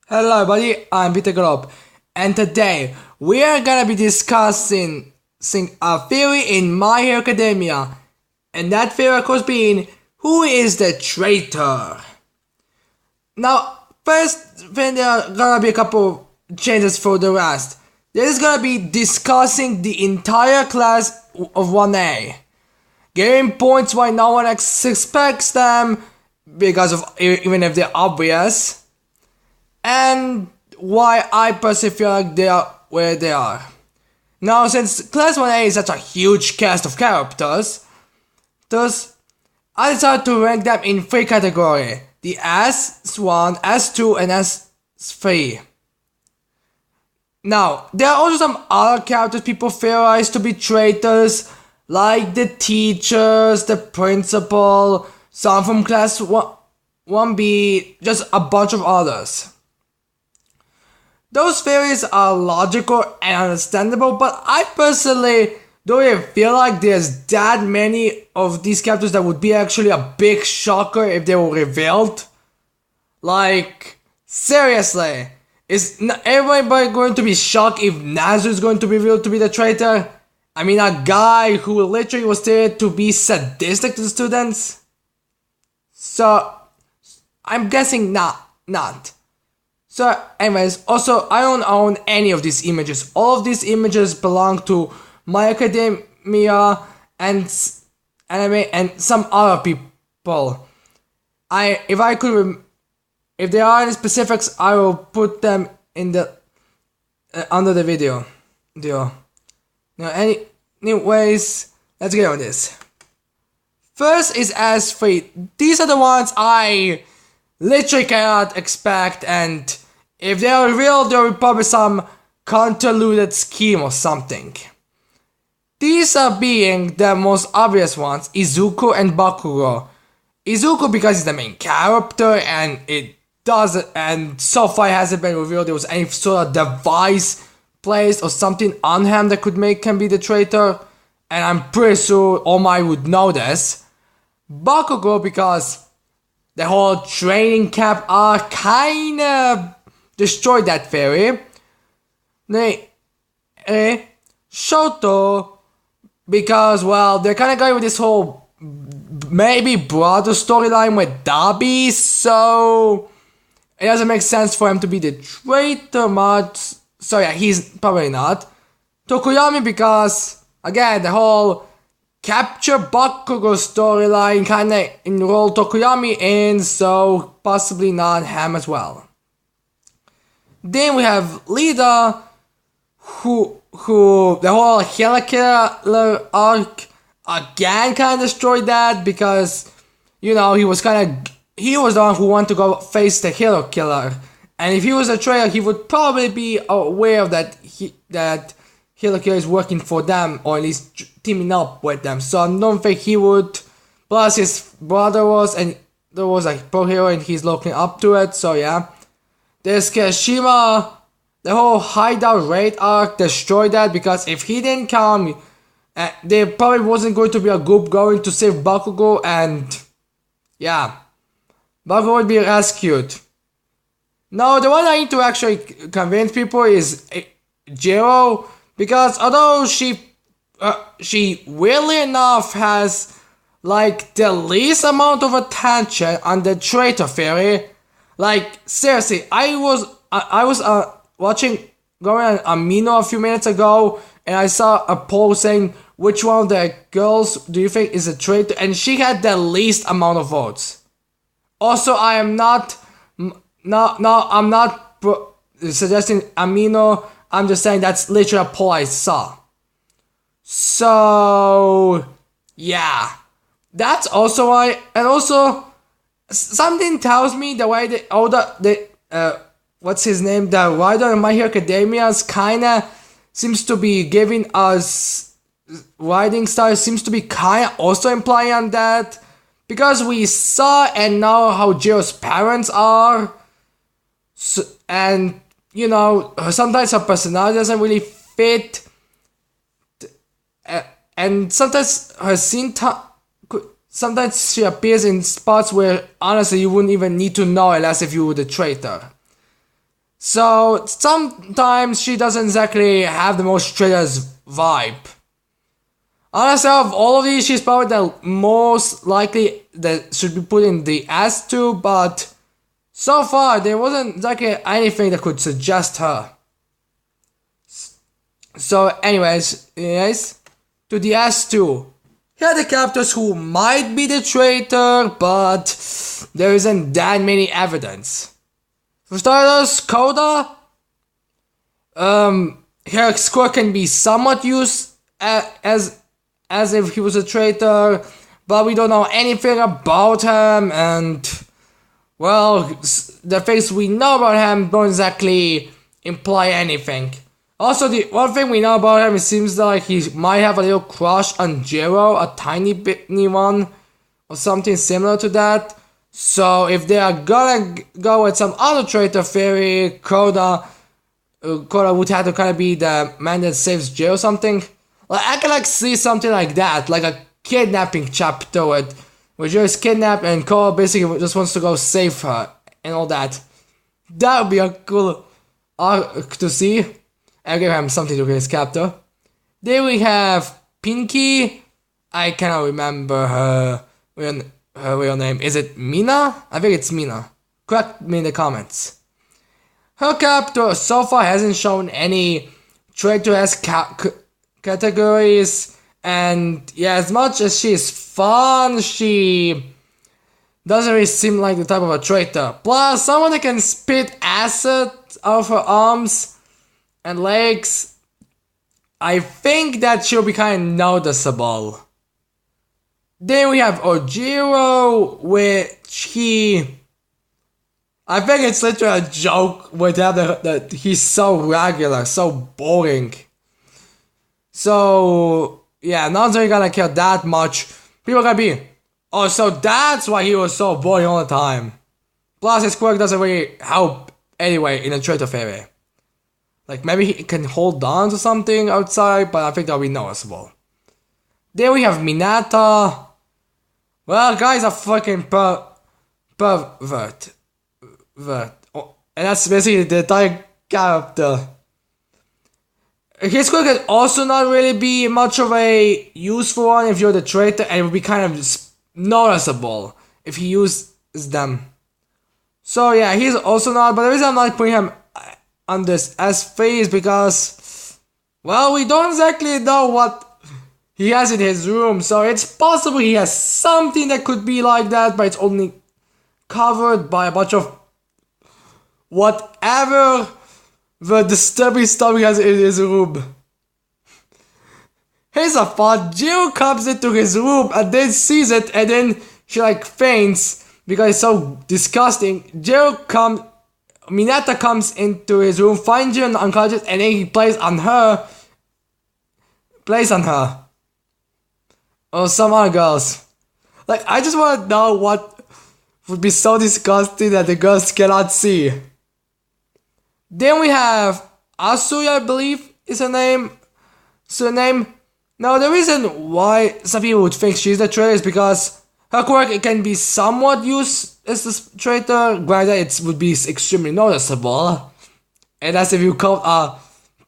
Hello everybody, I'm Peter Globe, and today we are gonna be discussing a theory in My Hero Academia, and that theory of course being, who is the traitor? Now, first then there are gonna be a couple changes for the rest. There is gonna be discussing the entire class of 1A, getting points why no one expects them, because of even if they're obvious, and why I personally feel like they are where they are. Now, since Class 1A is such a huge cast of characters, thus I decided to rank them in three categories: the S1, S2, and S3. Now, there are also some other characters people theorize to be traitors, like the teachers, the principal, some from Class 1B, just a bunch of others. Those theories are logical and understandable, but I personally don't even feel like there's that many of these characters that would be actually a big shocker if they were revealed. Like, seriously, is everybody going to be shocked if Nazu is going to be revealed to be the traitor? I mean, a guy who literally was there to be sadistic to the students? So, I'm guessing not. So anyways, also I don't own any of these images. All of these images belong to My Academia and anime and some other people. If there are any specifics, I will put them in the under the video. Now, anyways, let's get on this. First is S3. These are the ones I literally cannot expect, and if they are real, there will be probably some convoluted scheme or something. These are being the most obvious ones, Izuku and Bakugo. Izuku because he's the main character, and so far it hasn't been revealed there was any sort of device placed or something on him that could make him be the traitor, and I'm pretty sure All Might would know this. Bakugo because the whole training camp arc kinda destroyed that theory. Shoto because, well, they're kinda going with this whole maybe brother storyline with Dabi, so it doesn't make sense for him to be the traitor much. So yeah, he's probably not. Tokoyami because, again, the whole capture Bakugo storyline kinda enrolled Tokoyami in, so possibly not him as well. Then we have Lida, who the whole Hela Killer arc again kinda destroyed that because, he was the one who wanted to go face the Hero Killer. And if he was a traitor, he would probably be aware that Hero Killer is working for them, or at least teaming up with them. So I don't think he would. Plus his brother was, and there was a pro hero and he's looking up to it, so yeah. There's Kirishima, the whole hideout raid arc destroyed that because if he didn't come, there probably wasn't going to be a group going to save Bakugo, and yeah, Bakugo would be rescued. Now the one I need to actually convince people is Jiro, because although she weirdly enough has like the least amount of attention on the traitor theory. Like, seriously, I was watching going on Amino a few minutes ago, and I saw a poll saying which one of the girls do you think is a traitor, and she had the least amount of votes. Also, I am not suggesting Amino. I'm just saying that's literally a poll I saw. So yeah, that's also why, and also something tells me the way what's his name, the writer in My Hero Academia kinda seems to be giving us writing style, seems to be kinda also implying on that, because we saw and know how Jiro's parents are, so, and sometimes her personality doesn't really fit, and sometimes her sometimes she appears in spots where honestly you wouldn't even need to know unless if you were the traitor. So sometimes she doesn't exactly have the most traitorous vibe. Honestly, of all of these, she's probably the most likely that should be put in the S2, but so far there wasn't exactly anything that could suggest her. So anyways, yes, to the S2. Here are the characters who might be the traitor, but there isn't that many evidence. For starters, Coda. Her score can be somewhat used as if he was a traitor, but we don't know anything about him, and well, the things we know about him don't exactly imply anything. Also, the one thing we know about him, it seems like he might have a little crush on Jiro, a tiny bitty one, or something similar to that. So if they are gonna go with some other traitor theory, Coda would have to kind of be the man that saves Jiro or something. Like, I can see something like that, like a kidnapping chapter where Jiro is kidnapped and Coda basically just wants to go save her and all that. That would be a cool arc to see. I'll give him something to his captor. Then we have Pinky. I cannot remember her real name. Is it Mina? I think it's Mina. Correct me in the comments. Her captor so far hasn't shown any traitorous categories. And yeah, as much as she is fun, she doesn't really seem like the type of a traitor. Plus, someone that can spit acid out of her arms and legs, I think that she'll be kind of noticeable. Then we have Ojiro, which I think it's literally a joke with him that he's so regular, so boring. So, yeah, no one's really gonna care that much. People are gonna be, oh, so that's why he was so boring all the time. Plus, his quirk doesn't really help anyway in a traitor theory. Like, maybe he can hold on to something outside, but I think that'll be noticeable. Then we have Minata. Well, guy's a fucking pervert. Oh, and that's basically the entire character. His quirk can also not really be much of a useful one if you're the traitor, and it would be kind of noticeable if he uses them. So yeah, he's also not, but the reason I'm not putting him on this S3 is because, well, we don't exactly know what he has in his room, so it's possible he has something that could be like that, but it's only covered by a bunch of whatever the disturbing stuff he has in his room. Here's a thought. Jiro comes into his room and then sees it, and then she like faints because it's so disgusting. Minata comes into his room, finds Jiro unconscious, and then he plays on her. Or some other girls. Like, I just want to know what would be so disgusting that the girls cannot see. Then we have Asuya, I believe is her name. Now, the reason why some people would think she's the traitor is because her quirk, it can be somewhat used as a traitor. Granted, it would be extremely noticeable. And that's if you count a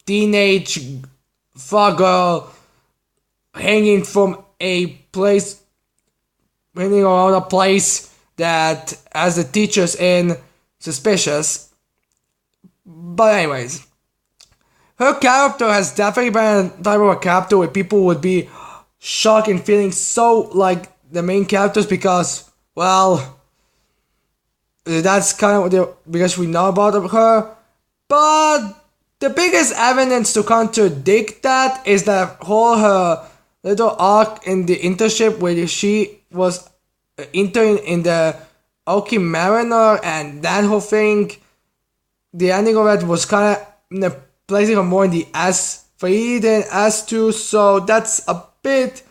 teenage far girl hanging from a place, hanging around a place that has the teachers in suspicious. But anyways, her character has definitely been a type of a character where people would be shocked and feeling so like the main characters because, well, that's kind of because we know about her. But the biggest evidence to contradict that is that whole her little arc in the internship where she was intern in the Oki Mariner, and that whole thing, the ending of it was kind of placing her more in the S3 than S2, so that's a bit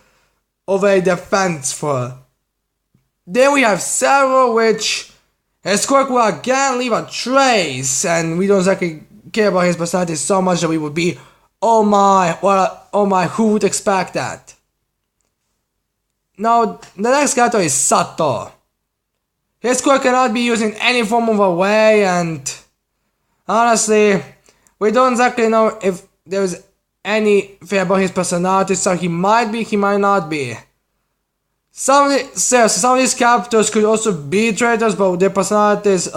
of a defense for her. Then we have Sarah, which his quirk will again leave a trace, and we don't exactly care about his personality so much that we would be, oh my, who would expect that? Now, the next character is Sato. His quirk cannot be used in any form of a way, and Honestly, we don't exactly know if there's anything about his personality, so he might be, he might not be. Some of these characters could also be traitors, but their personalities,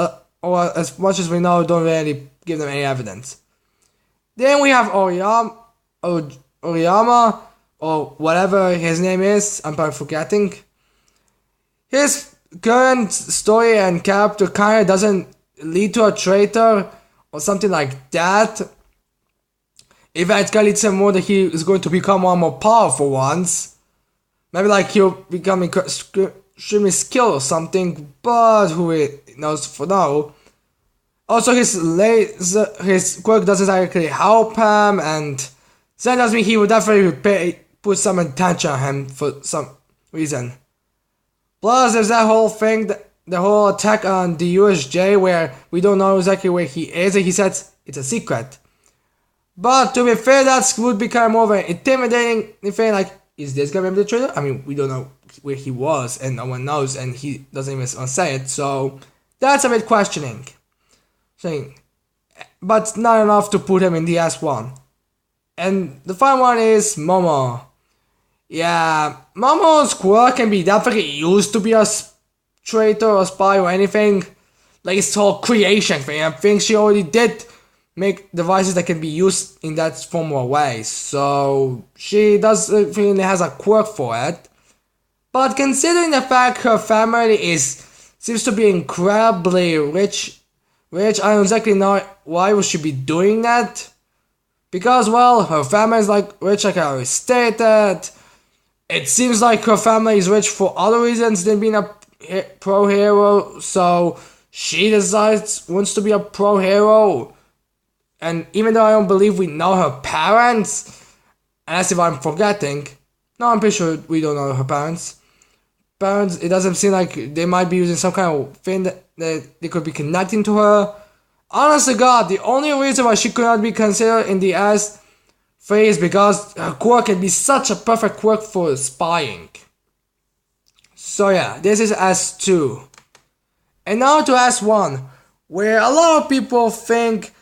or as much as we know, don't really give them any evidence. Then we have Oriyama, or whatever his name is, I'm probably forgetting. His current story and character kinda doesn't lead to a traitor, or something like that. If it can lead to more that he is going to become one more powerful once. Maybe like he'll become extremely skilled or something, but who knows for now. Also, his quirk doesn't actually help him, and so that does mean he would definitely put some attention on him for some reason. Plus, there's that whole thing, the whole attack on the USJ where we don't know exactly where he is, and he says it's a secret. But to be fair, that would be kind of more of an intimidating thing, like, is this gonna be the traitor? I mean, we don't know where he was, and no one knows, and he doesn't even say it, so that's a bit questioning. But not enough to put him in the S1. And the final one is Momo. Yeah, Momo's quirk can be definitely used to be a traitor or spy or anything. Like this whole creation thing. I think she already did make devices that can be used in that formal way. So she definitely has a quirk for it. But considering the fact her family seems to be incredibly rich, I don't exactly know why would she be doing that. Because, well, her family is like rich, like I already stated. It seems like her family is rich for other reasons than being a pro-hero, so she wants to be a pro-hero. And even though I don't believe we know her parents, unless if I'm forgetting, no, I'm pretty sure we don't know her parents. It doesn't seem like they might be using some kind of thing that they could be connecting to her. Honest to God, the only reason why she could not be considered in the S3 is because her quirk can be such a perfect quirk for spying. So yeah, this is S2. And now to S1, where a lot of people think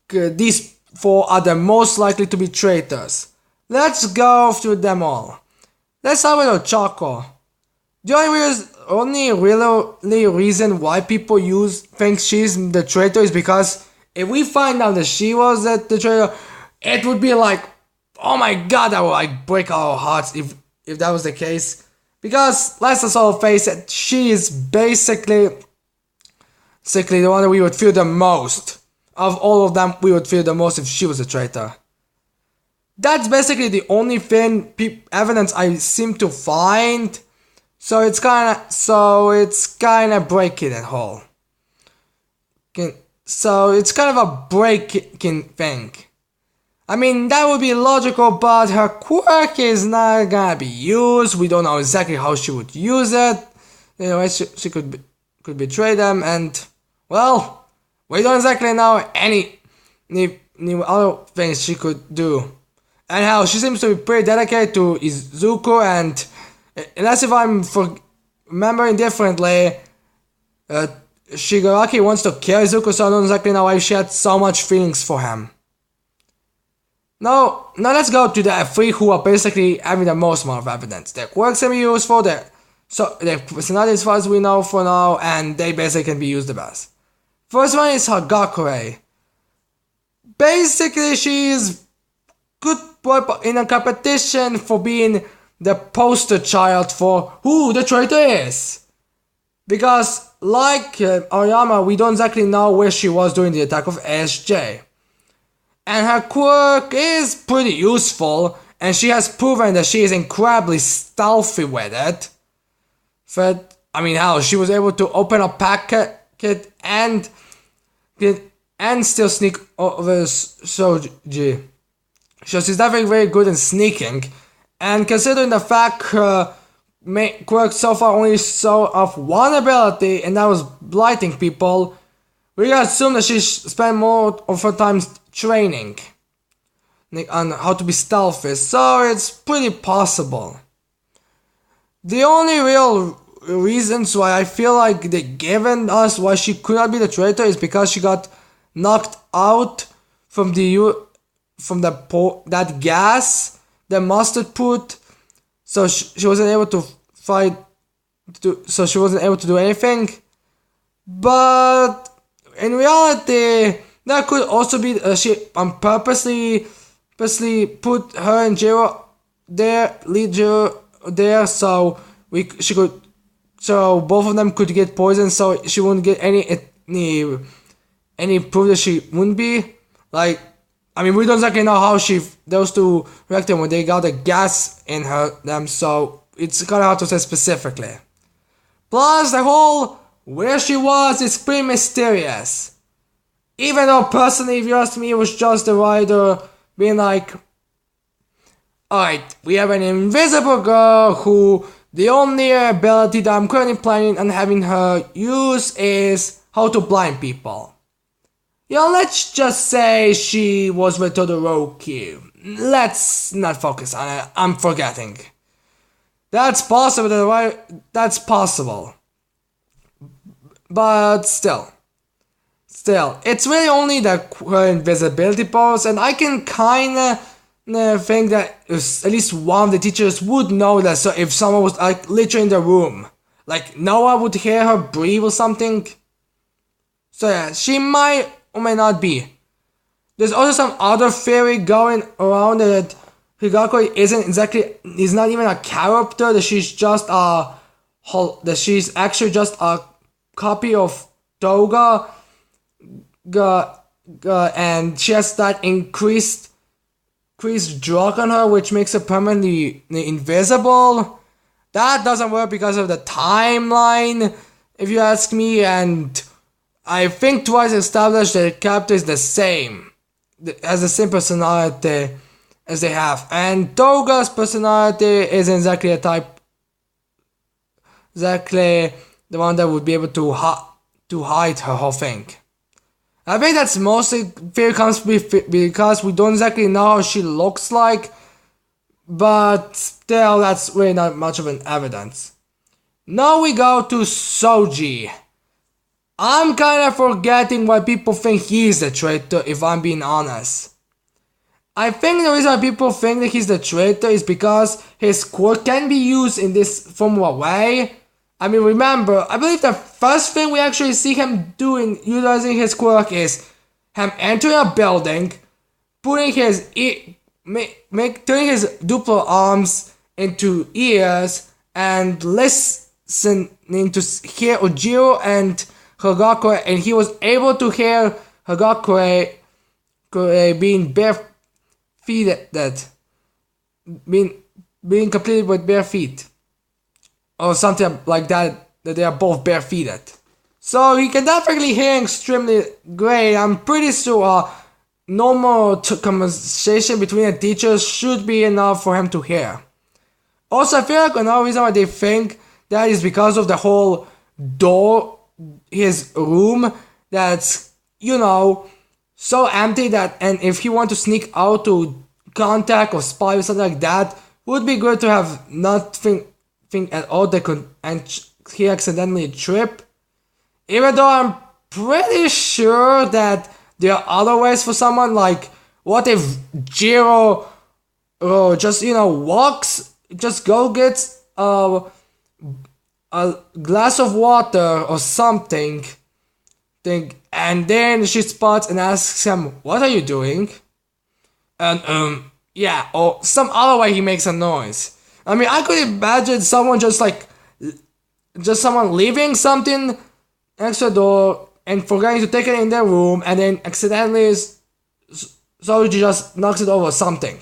these four are the most likely to be traitors. Let's go through them all. Let's start with Ochako. The only really reason why people think she's the traitor is because if we find out that she was the traitor, it would be like, oh my god, that would like break our hearts if that was the case. Because let's just all face it, she is basically the one that we would fear the most. Of all of them, we would fear the most if she was a traitor. That's basically the only thing evidence I seem to find. So it's kind of breaking it whole. So it's kind of a breaking thing. I mean, that would be logical, but her quirk is not gonna be used. We don't know exactly how she would use it. Anyway, she could betray them, and well, we don't exactly know any other things she could do. And how she seems to be pretty dedicated to Izuku, and unless if I'm remembering differently, Shigaraki wants to kill Izuku, so I don't exactly know why she had so much feelings for him. Now let's go to the three who are basically having the most amount of evidence. Their quirks can be useful, their personality as far as we know for now, and they basically can be used the best. First one is Hagakure. Basically, she is good in a competition for being the poster child for who the traitor is. Because, like Aoyama, we don't exactly know where she was during the attack of SJ. And her quirk is pretty useful, and she has proven that she is incredibly stealthy with it. But, I mean, how? She was able to open a packet and still sneak over Soji. So she's definitely very good in sneaking. And considering the fact her quirk so far only saw off one ability, and that was blighting people, we can assume that she spent more of her time training on how to be stealthy, so it's pretty possible. The only real reasons why I feel like they given us why she could not be the traitor is because she got knocked out from that gas that Mustard put, so she wasn't able to fight. So she wasn't able to do anything. But in reality, that could also be she purposely put her and Jiro there, lead Jiro there, so so both of them could get poisoned, so she wouldn't get any proof that she wouldn't be. Like, I mean, we don't exactly know how those two reacted when they got the gas in them, so it's kind of hard to say specifically. Plus, the whole where she was is pretty mysterious. Even though, personally, if you ask me, it was just the writer being like, alright, we have an invisible girl who the only ability that I'm currently planning on having her use is how to blind people. Let's just say she was with Todoroki. Let's not focus on it, I'm forgetting. That's possible, right? That's possible. But still, it's really only the invisibility pose, and I can kinda think that at least one of the teachers would know that. So if someone was like literally in the room, like Noah would hear her breathe or something. So yeah, she might or may not be. There's also some other theory going around that Higakoi is not even a character, that she's actually just a copy of Toga, and she has that increased drug on her, which makes her permanently invisible. That doesn't work because of the timeline, if you ask me, and I think twice established that the character is the same, has the same personality as they have, and Toga's personality isn't exactly the one that would be able to hide her whole thing. I think that's mostly fear comes because we don't exactly know how she looks like, but still, that's really not much of an evidence. Now we go to Soji. I'm kinda forgetting why people think he's the traitor, if I'm being honest. I think the reason why people think that he's the traitor is because his quirk can be used in this form of a way. I mean, remember, I believe the first thing we actually see him doing, utilizing his quirk, is him entering a building, putting turning his duplo arms into ears, and listening to hear Ujiro and Hagakure, and he was able to hear Hagakure being being completed with bare feet. Or something like that they are both bare-feeted. So he can definitely hear extremely great. I'm pretty sure a normal conversation between the teachers should be enough for him to hear. Also, I feel like another reason why they think that is because of the whole door, his room, that's, so empty that, and if he want to sneak out to contact or spy or something like that, would be good to have nothing at all that could, and he accidentally trip. Even though I'm pretty sure that there are other ways for someone, like, what if Jiro just, gets a glass of water or something, and then she spots and asks him, what are you doing? And, yeah, or some other way he makes a noise. I mean, I could imagine someone someone leaving something next to the door and forgetting to take it in their room, and then accidentally Soji just knocks it over or something.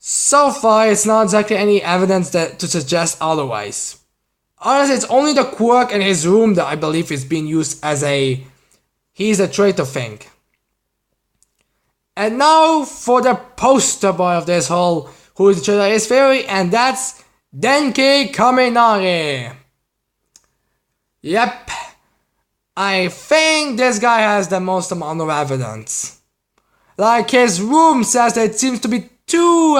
So far, it's not exactly any evidence to suggest otherwise. Honestly, it's only the quirk in his room that I believe is being used as he's a traitor thing. And now for the poster boy of this whole who is the traitor is theory, and that's Denki Kaminari. Yep. I think this guy has the most amount of evidence. Like, his room says that it seems to be too,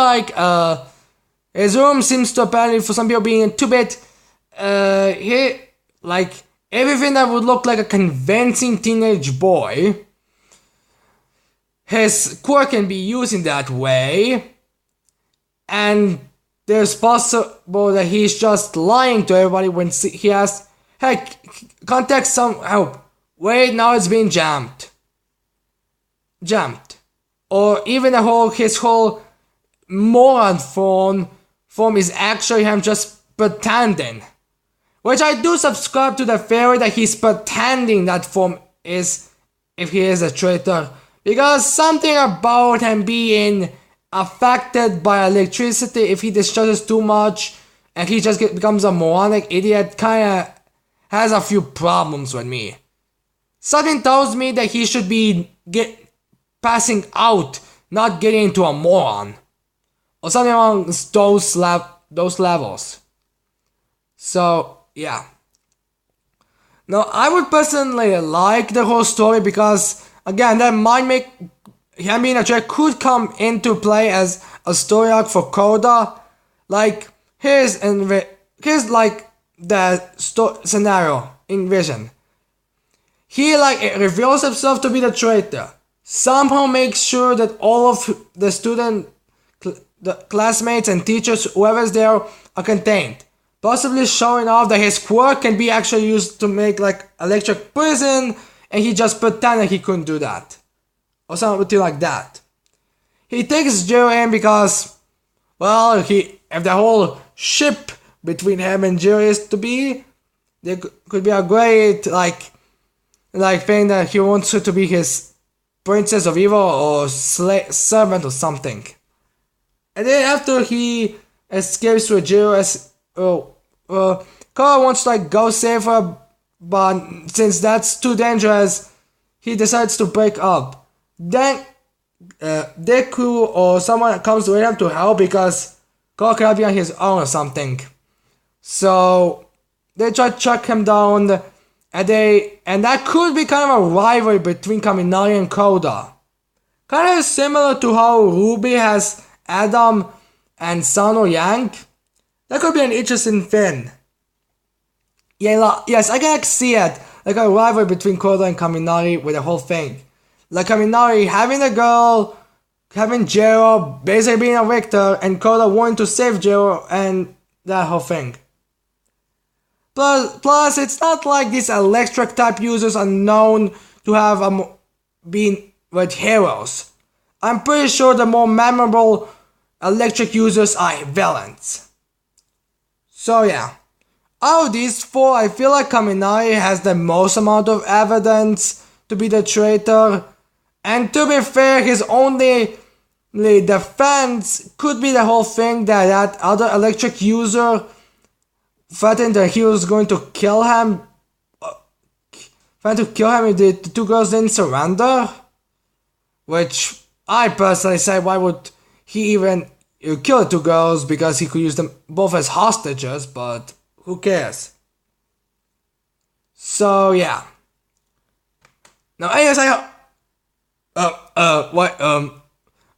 his room seems to apparently, for some people, being too bit, everything that would look like a convincing teenage boy. His quirk can be used in that way, and there's possible that he's just lying to everybody when he asks, "Hey, contact some help. Wait, now it's being jammed." Or even his whole moron form is actually him just pretending. Which I do subscribe to the theory that he's pretending that form is, if he is a traitor. Because something about him being affected by electricity, if he discharges too much and he just becomes a moronic idiot, kinda has a few problems with me. Something tells me that he should be passing out, not getting into a moron. Or something along those levels. So, yeah. Now, I would personally like the whole story because, again, that might make him being a traitor could come into play as a story arc for Koda. Like, here's like the scenario in Vision. He reveals himself to be the traitor. Somehow makes sure that all of the the classmates and teachers, whoever's there, are contained. Possibly showing off that his quirk can be actually used to make like electric prison, and he just pretended he couldn't do that. Or something like that. He takes Jiro in because, well, if the whole ship between him and Jiro is to be, there could be a great like thing that he wants her to be his princess of evil or servant or something. And then after he escapes with Jiro, Kara wants to go save her, but since that's too dangerous, he decides to break up. Then Deku or someone comes with him to help because Kara cannot be on his own or something. So they try to track him down, and that could be kind of a rivalry between Kaminari and Koda. Kind of similar to how Ruby has Adam and Sano Yang. That could be an interesting thing. Yeah, yes, I can see it. Like a rivalry between Koda and Kaminari with the whole thing. Like Kaminari having a girl, having Jiro basically being a victor, and Koda wanting to save Jiro and that whole thing. Plus, it's not like these electric type users are known to have been with heroes. I'm pretty sure the more memorable electric users are villains. So yeah, out of these four, I feel like Kaminari has the most amount of evidence to be the traitor. And to be fair, his only defense could be the whole thing that other electric user threatened that he was going to kill him. If the two girls didn't surrender. Which I personally say, why would he even kill the two girls? Because he could use them both as hostages, but who cares? So yeah. Now, anyways,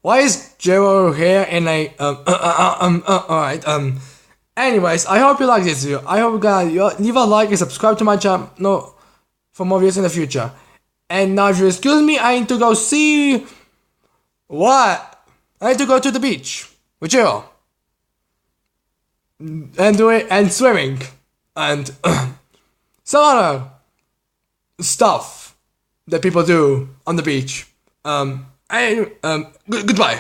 why is Jiro here in a alright, anyways, I hope you like this video. I hope you guys leave a like and subscribe to my channel for more videos in the future. And now if you excuse me, I need to go see what? I need to go to the beach with Jiro. And do it, and swimming. And some other stuff that people do on the beach. Goodbye.